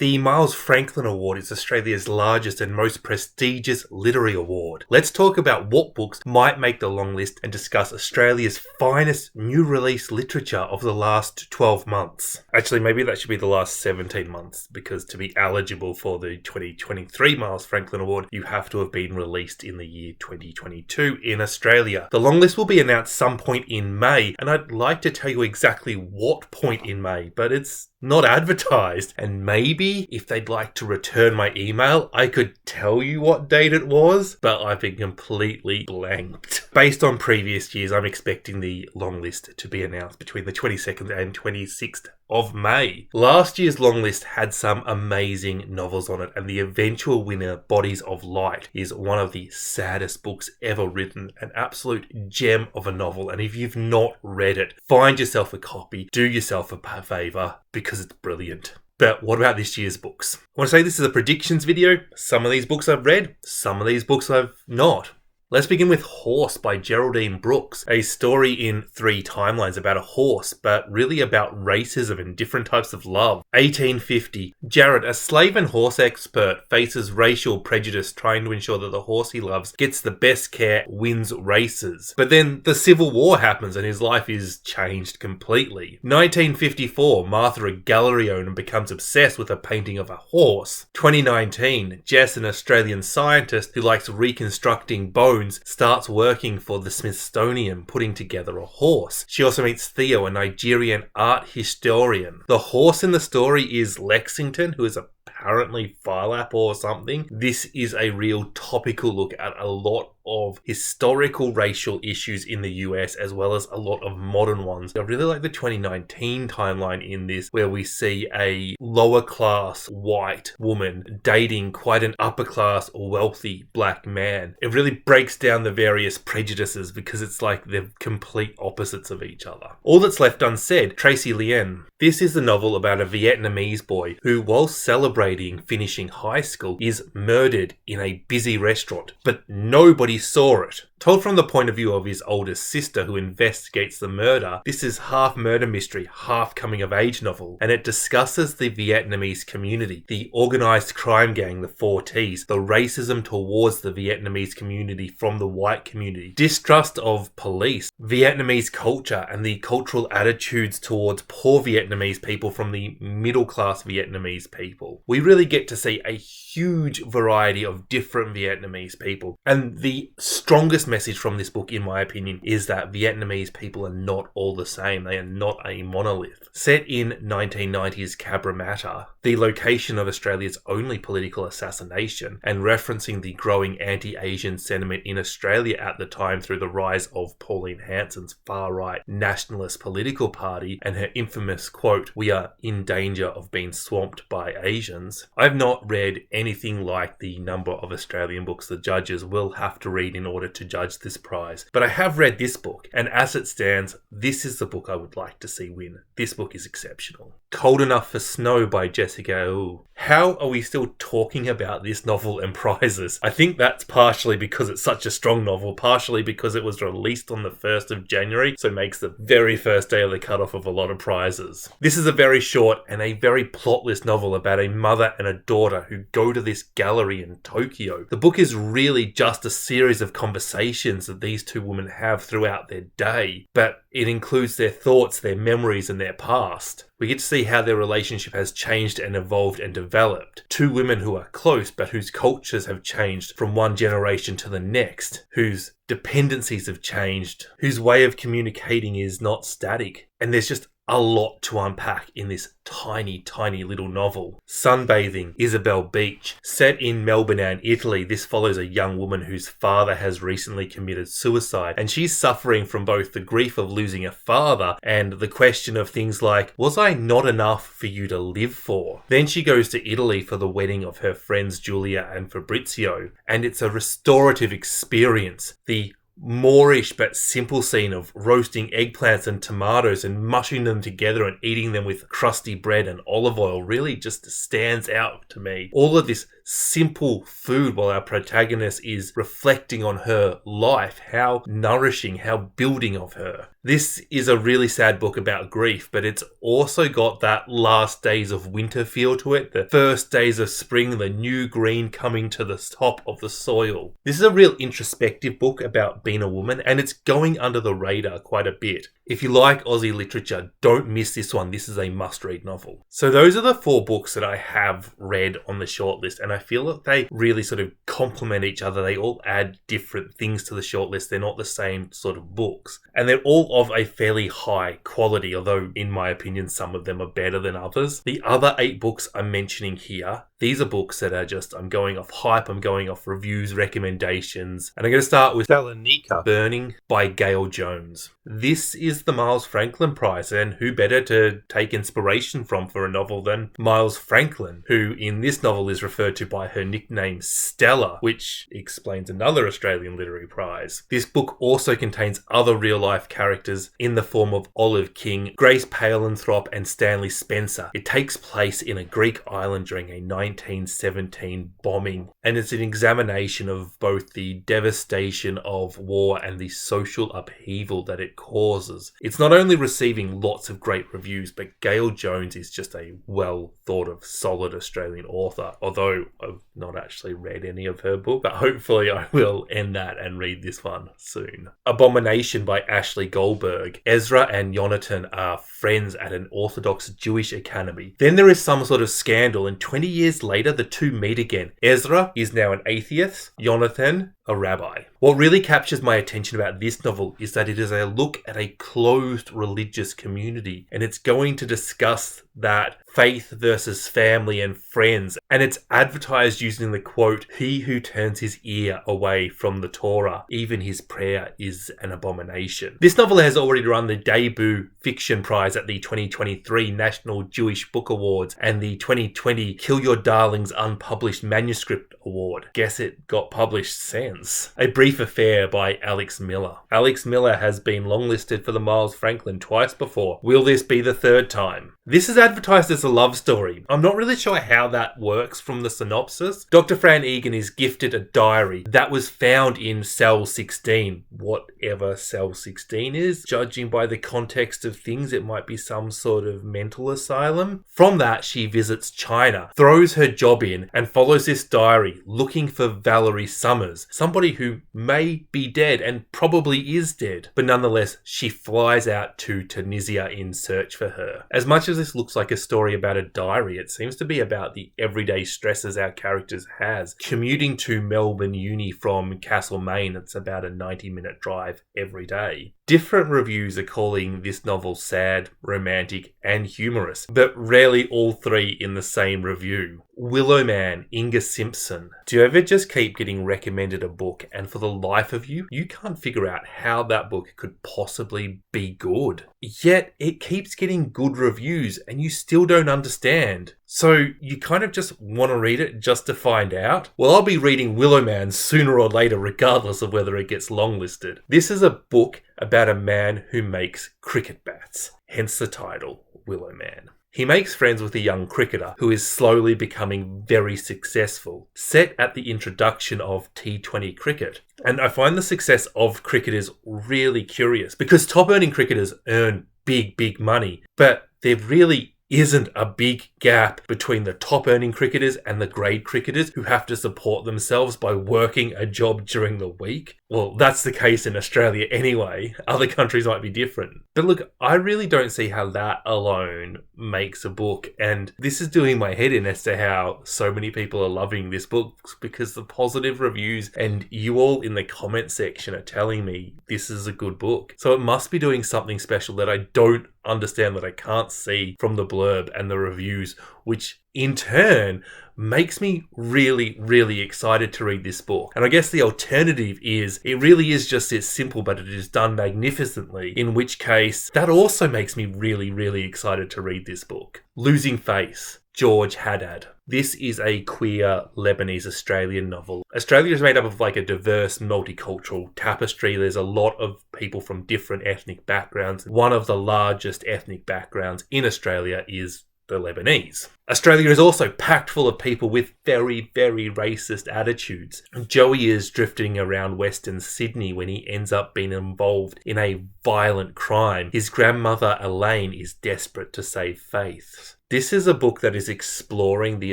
The Miles Franklin Award is Australia's largest and most prestigious literary award. Let's talk about what books might make the long list and discuss Australia's finest new release literature of the last 12 months. Actually, maybe that should be the last 17 months, because to be eligible for the 2023 Miles Franklin Award, you have to have been released in the year 2022 in Australia. The long list will be announced some point in May, and I'd like to tell you exactly what point in May, but it's not advertised. And maybe if they'd like to return my email, I could tell you what date it was, but I've been completely blanked. Based on previous years, I'm expecting the long list to be announced between the 22nd and 26th of May. Last year's long list had some amazing novels on it, and the eventual winner, Bodies of Light, is one of the saddest books ever written, an absolute gem of a novel. And if you've not read it, find yourself a copy, do yourself a favour, because it's brilliant. But what about this year's books? I want to say this is a predictions video. Some of these books I've read, some of these books I've not. Let's begin with Horse by Geraldine Brooks, a story in 3 timelines about a horse, but really about racism and different types of love. 1850. Jared, a slave and horse expert, faces racial prejudice trying to ensure that the horse he loves gets the best care, wins races. But then the Civil War happens and his life is changed completely. 1954. Martha, a gallery owner, becomes obsessed with a painting of a horse. 2019. Jess, an Australian scientist who likes reconstructing bones, starts working for the Smithsonian, putting together a horse. She also meets Theo, a Nigerian art historian. The horse in the story is Lexington, who is apparently Philap or something. This is a real topical look at a lot of historical racial issues in the US, as well as a lot of modern ones. I really like the 2019 timeline in this, where we see a lower class white woman dating quite an upper class wealthy black man. It really breaks down the various prejudices because it's like they're complete opposites of each other. All That's Left Unsaid, Tracy Lien. This is the novel about a Vietnamese boy who, while celebrating finishing high school, is murdered in a busy restaurant, but nobody saw it. Told from the point of view of his older sister who investigates the murder, this is half murder mystery, half coming of age novel, and it discusses the Vietnamese community, the organised crime gang, the 4Ts, the racism towards the Vietnamese community from the white community, distrust of police, Vietnamese culture, and the cultural attitudes towards poor Vietnamese people from the middle class Vietnamese people. We really get to see a huge variety of different Vietnamese people, and the strongest message from this book, in my opinion, is that Vietnamese people are not all the same. They are not a monolith. Set in 1990s Cabramatta, the location of Australia's only political assassination, and referencing the growing anti-Asian sentiment in Australia at the time through the rise of Pauline Hanson's far-right nationalist political party and her infamous quote, "We are in danger of being swamped by Asians." I've not read anything like the number of Australian books the judges will have to read in order to judge this prize, but I have read this book, and as it stands, this is the book I would like to see win. This book is exceptional. Cold Enough for Snow by Jessica Wu. How are we still talking about this novel and prizes? I think that's partially because it's such a strong novel, partially because it was released on the 1st of January, so it makes the very first day of the cutoff of a lot of prizes. This is a very short and a very plotless novel about a mother and a daughter who go to this gallery in Tokyo. The book is really just a series of conversations that these two women have throughout their day, but it includes their thoughts, their memories, and their past. We get to see how their relationship has changed and evolved and developed. Two women who are close, but whose cultures have changed from one generation to the next, whose dependencies have changed, whose way of communicating is not static. And there's just a lot to unpack in this tiny, tiny little novel. Sunbathing, Isabel Beach. Set in Melbourne and Italy, this follows a young woman whose father has recently committed suicide, and she's suffering from both the grief of losing a father and the question of things like, was I not enough for you to live for? Then she goes to Italy for the wedding of her friends Julia and Fabrizio, and it's a restorative experience. The Moorish but simple scene of roasting eggplants and tomatoes and mushing them together and eating them with crusty bread and olive oil really just stands out to me. All of this simple food while our protagonist is reflecting on her life. How nourishing, how building of her. This is a really sad book about grief, but it's also got that last days of winter feel to it. The first days of spring, the new green coming to the top of the soil. This is a real introspective book about being a woman, and it's going under the radar quite a bit. If you like Aussie literature, don't miss this one. This is a must-read novel. So those are the 4 books that I have read on the shortlist, and I feel that they really sort of complement each other. They all add different things to the shortlist. They're not the same sort of books. And they're all of a fairly high quality, although in my opinion, some of them are better than others. The other 8 books I'm mentioning here, these are books that are just, I'm going off hype, I'm going off reviews, recommendations. And I'm going to start with Lanika, Burning by Gail Jones. This is the Miles Franklin Prize, and who better to take inspiration from for a novel than Miles Franklin, who in this novel is referred to by her nickname Stella, which explains another Australian literary prize. This book also contains other real-life characters in the form of Olive King, Grace Palenthrope, and Stanley Spencer. It takes place in a Greek island during a 1917 bombing, and it's an examination of both the devastation of war and the social upheaval that it causes. It's not only receiving lots of great reviews, but Gail Jones is just a well thought of, solid Australian author, although I've not actually read any of her book, but hopefully I will end that and read this one soon. Abomination by Ashley Goldberg. Ezra and Jonathan are friends at an Orthodox Jewish academy. Then there is some sort of scandal, and 20 years later the two meet again. Ezra is now an atheist, Jonathan a rabbi. What really captures my attention about this novel is that it is a look at a closed religious community, and it's going to discuss that faith versus family and friends, and it's advertised using the quote, "He who turns his ear away from the Torah, even his prayer is an abomination." This novel has already run the Debut Fiction Prize at the 2023 National Jewish Book Awards and the 2020 Kill Your Darlings Unpublished Manuscript Award. Guess it got published since. A Brief Affair by Alex Miller. Alex Miller has been longlisted for the Miles Franklin twice before. Will this be the third time? This is advertised as a love story. I'm not really sure how that works from the synopsis. Dr. Fran Egan is gifted a diary that was found in cell 16, whatever cell 16 is. Judging by the context of things, it might be some sort of mental asylum. From that, she visits China, throws her job in, and follows this diary looking for Valerie Summers, somebody who may be dead and probably is dead. But nonetheless, she flies out to Tunisia in search for her. As much as this looks like a story about a diary, it seems to be about the everyday stresses our characters has. Commuting to Melbourne Uni from Castlemaine, it's about a 90-minute drive every day. Different reviews are calling this novel sad, romantic, and humorous, but rarely all three in the same review. Willowman, Inga Simpson. Do you ever just keep getting recommended a book and for the life of you, you can't figure out how that book could possibly be good? Yet it keeps getting good reviews and you still don't understand. So you kind of just want to read it just to find out? Well, I'll be reading Willowman sooner or later regardless of whether it gets longlisted. This is a book about a man who makes cricket bats, hence the title, Willowman. He makes friends with a young cricketer who is slowly becoming very successful, set at the introduction of T20 cricket. And I find the success of cricketers really curious because top earning cricketers earn big money, but there really isn't a big gap between the top earning cricketers and the grade cricketers who have to support themselves by working a job during the week. Well, that's the case in Australia anyway. Other countries might be different. But look, I really don't see how that alone makes a book. And this is doing my head in as to how so many people are loving this book because the positive reviews and you all in the comment section are telling me this is a good book. So it must be doing something special that I don't understand, that I can't see from the blurb and the reviews, which in turn makes me really excited to read this book. And I guess the alternative is it really is just as simple, but it is done magnificently, in which case that also makes me really excited to read this book. Losing Face, George Haddad. This is a queer Lebanese Australian novel. Australia is made up of like a diverse multicultural tapestry. There's a lot of people from different ethnic backgrounds. One of the largest ethnic backgrounds in Australia is the Lebanese. Australia is also packed full of people with very, very racist attitudes. Joey is drifting around Western Sydney when he ends up being involved in a violent crime. His grandmother Elaine is desperate to save Faith. This is a book that is exploring the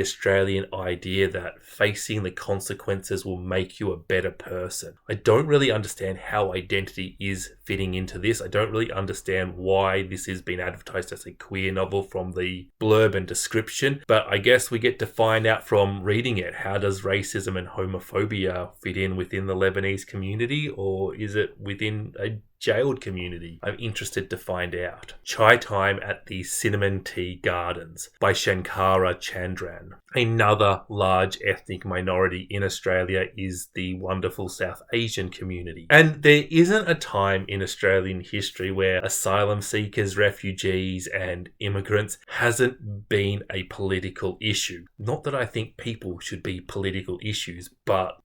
Australian idea that facing the consequences will make you a better person. I don't really understand how identity is fitting into this. I don't really understand why this is being advertised as a queer novel from the blurb and description, but I guess we get to find out from reading it. How does racism and homophobia fit in within the Lebanese community, or is it within a jailed community? I'm interested to find out. Chai Time at the Cinnamon Tea Gardens by Shankara Chandran. Another large ethnic minority in Australia is the wonderful South Asian community. And there isn't a time in Australian history where asylum seekers, refugees, and immigrants hasn't been a political issue. Not that I think people should be political issues, but,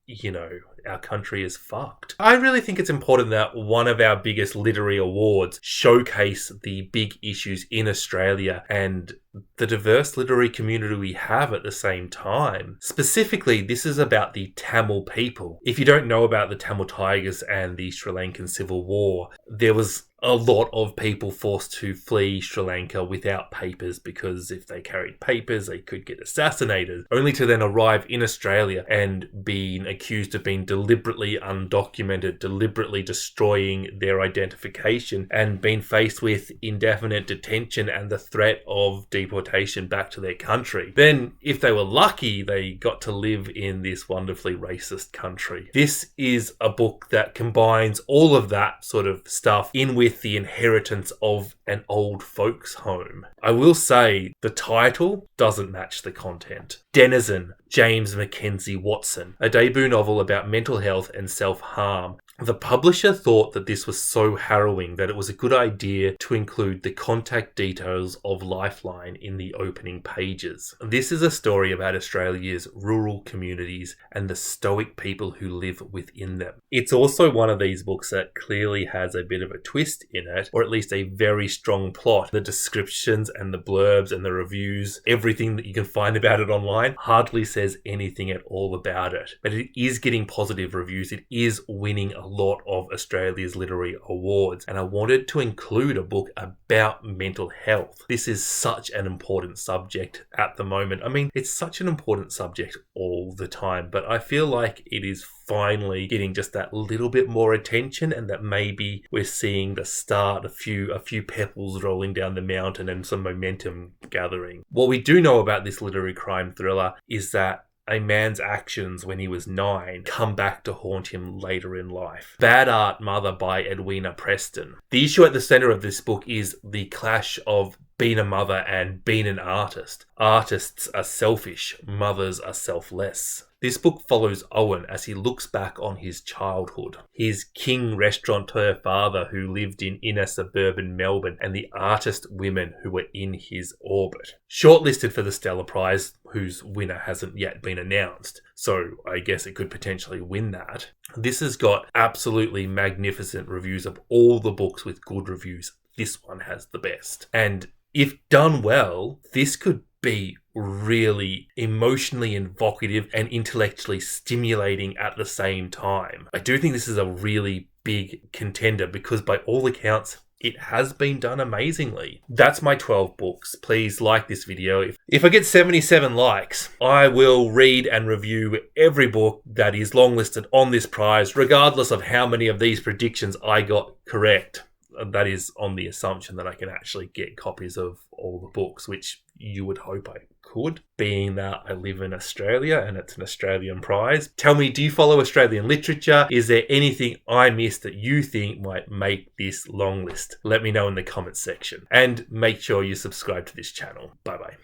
our country is fucked. I really think it's important that one of our biggest literary awards showcase the big issues in Australia and the diverse literary community we have at the same time. Specifically, this is about the Tamil people. If you don't know about the Tamil Tigers and the Sri Lankan Civil War, there was a lot of people forced to flee Sri Lanka without papers, because if they carried papers, they could get assassinated, only to then arrive in Australia and being accused of being deliberately undocumented, deliberately destroying their identification, and being faced with indefinite detention and the threat of deportation back to their country. Then, if they were lucky, they got to live in this wonderfully racist country. This is a book that combines all of that sort of stuff in with the inheritance of an old folks' home. I will say the title doesn't match the content. Denizen, James Mackenzie Watson, a debut novel about mental health and self-harm. The publisher thought that this was so harrowing that it was a good idea to include the contact details of Lifeline in the opening pages. This is a story about Australia's rural communities and the stoic people who live within them. It's also one of these books that clearly has a bit of a twist in it, or at least a very strong plot. The descriptions and the blurbs and the reviews, everything that you can find about it online, hardly says anything at all about it. But it is getting positive reviews. It is winning a lot of Australia's literary awards, and I wanted to include a book about mental health. This is such an important subject at the moment. I mean, it's such an important subject all the time, but I feel like it is finally getting just that little bit more attention, and that maybe we're seeing the start, a few pebbles rolling down the mountain and some momentum gathering. What we do know about this literary crime thriller is that a man's actions when he was 9 come back to haunt him later in life. Bad Art Mother by Edwina Preston. The issue at the centre of this book is the clash of being a mother and being an artist. Artists are selfish, mothers are selfless. This book follows Owen as he looks back on his childhood, his king restaurateur father who lived in inner suburban Melbourne, and the artist women who were in his orbit. Shortlisted for the Stella Prize, whose winner hasn't yet been announced, so I guess it could potentially win that. This has got absolutely magnificent reviews of all the books with good reviews. This one has the best. And if done well, this could be really emotionally evocative and intellectually stimulating at the same time. I do think this is a really big contender because by all accounts, it has been done amazingly. That's my 12 books. Please like this video. If I get 77 likes, I will read and review every book that is longlisted on this prize, regardless of how many of these predictions I got correct. That is on the assumption that I can actually get copies of all the books, which you would hope I could, being that I live in Australia and it's an Australian prize. Tell me, do you follow Australian literature? Is there anything I missed that you think might make this long list? Let me know in the comments section. And make sure you subscribe to this channel. Bye bye.